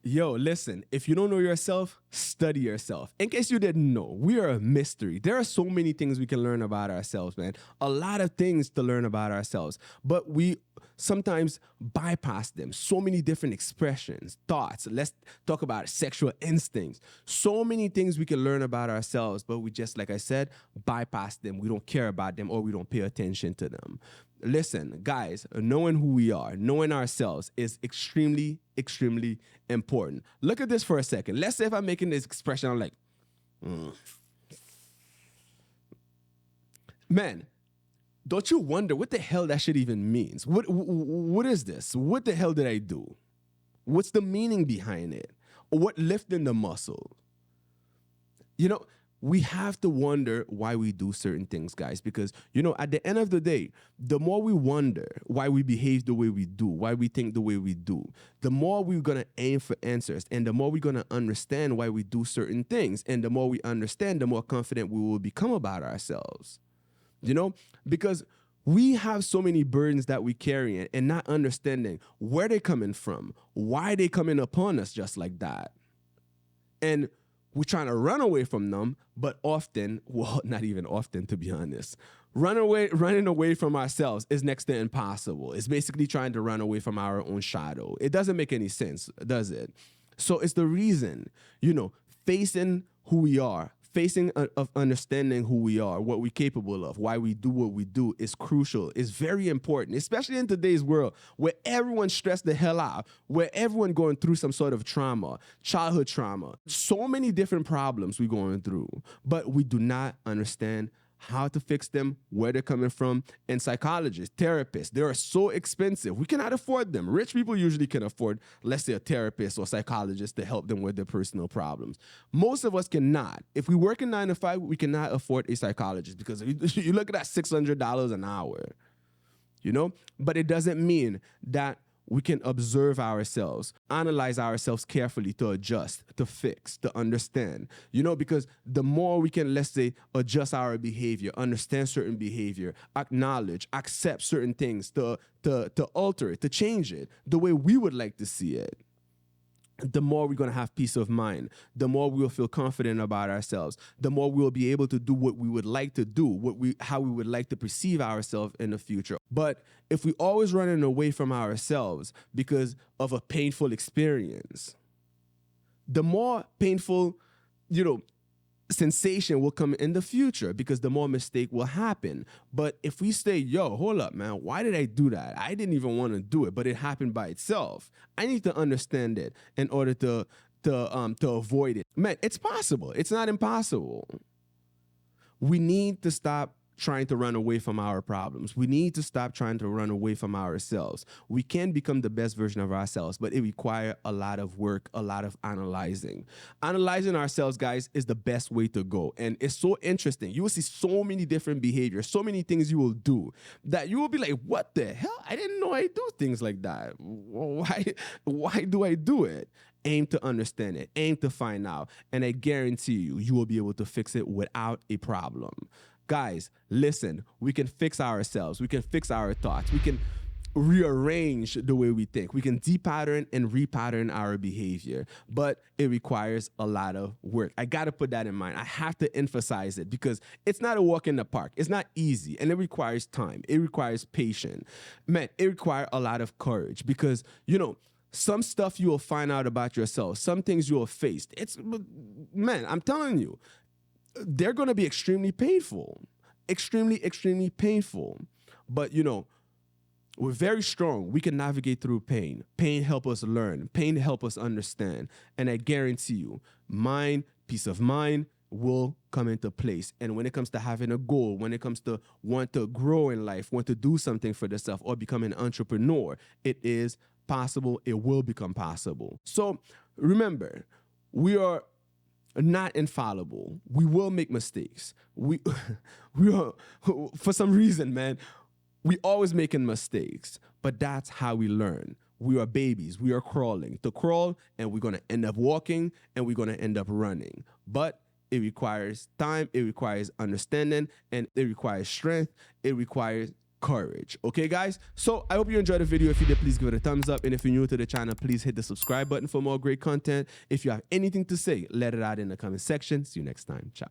Yo, listen, if you don't know yourself, study yourself. In case you didn't know, we are a mystery. There are so many things we can learn about ourselves, man. A lot of things to learn about ourselves, but we sometimes bypass them. So many different expressions, thoughts. Let's talk about sexual instincts. So many things we can learn about ourselves, but we just, like I said, bypass them. We don't care about them or we don't pay attention to them. Listen, guys, knowing who we are, knowing ourselves is extremely, extremely important. Look at this for a second. Let's say if I'm making this expression, I'm like, man, don't you wonder what the hell that shit even means? What is this? What the hell did I do? What's the meaning behind it? What lifting the muscle? You know, we have to wonder why we do certain things, guys, because, at the end of the day, the more we wonder why we behave the way we do, why we think the way we do, the more we're going to aim for answers, and the more we're going to understand why we do certain things. And the more we understand, the more confident we will become about ourselves, because we have so many burdens that we carry and not understanding where they're coming from, why they're coming upon us just like that. And we're trying to run away from them, but often, well, not even often, to be honest, running away from ourselves is next to impossible. It's basically trying to run away from our own shadow. It doesn't make any sense, does it? So it's the reason, facing who we are, facing of understanding who we are, what we're capable of, why we do what we do is crucial. It's very important, especially in today's world where everyone's stressed the hell out, where everyone going through some sort of trauma, childhood trauma, so many different problems we're going through, but we do not understand how to fix them, where they're coming from. And psychologists, therapists, they are so expensive. We cannot afford them. Rich people usually can afford, let's say, a therapist or psychologist to help them with their personal problems. Most of us cannot. If we work in 9 to 5, we cannot afford a psychologist because you look at that $600 an hour, But it doesn't mean that we can observe ourselves, analyze ourselves carefully to adjust, to fix, to understand, because the more we can, let's say, adjust our behavior, understand certain behavior, acknowledge, accept certain things, to alter it, to change it the way we would like to see it, the more we're going to have peace of mind, the more we will feel confident about ourselves, the more we will be able to do what we would like to do, how we would like to perceive ourselves in the future. But if we always running away from ourselves because of a painful experience, the more painful, sensation will come in the future because the more mistake will happen. But if we say, yo, hold up, man, why did I do that? I didn't even want to do it, but it happened by itself. I need to understand it in order to avoid it. Man, it's possible. It's not impossible. We need to stop trying to run away from our problems. We need to stop trying to run away from ourselves. We can become the best version of ourselves, but it requires a lot of work, a lot of analyzing. Analyzing ourselves, guys, is the best way to go. And it's so interesting. You will see so many different behaviors, so many things you will do that you will be like, what the hell? I didn't know I do things like that. Why do I do it? Aim to understand it, aim to find out, and I guarantee you will be able to fix it without a problem. Guys, listen, we can fix ourselves. We can fix our thoughts. We can rearrange the way we think. We can depattern and repattern our behavior, but it requires a lot of work. I got to put that in mind. I have to emphasize it because it's not a walk in the park. It's not easy, and it requires time. It requires patience. Man, it requires a lot of courage because, some stuff you will find out about yourself, some things you will face. Man, I'm telling you, they're going to be extremely painful, extremely, extremely painful. But, we're very strong. We can navigate through pain. Pain help us learn. Pain help us understand. And I guarantee you, peace of mind will come into place. And when it comes to having a goal, when it comes to want to grow in life, want to do something for yourself or become an entrepreneur, it is possible. It will become possible. So remember, we are not infallible. We will make mistakes. We are, for some reason, man, we always making mistakes, but that's how we learn. We are babies. We are crawling to crawl, and we're going to end up walking, and we're going to end up running. But it requires time. It requires understanding, and it requires strength. It requires courage. Okay, guys? So I hope you enjoyed the video. If you did, please give it a thumbs up. And if you're new to the channel, please hit the subscribe button for more great content. If you have anything to say, let it out in the comment section. See you next time. Ciao.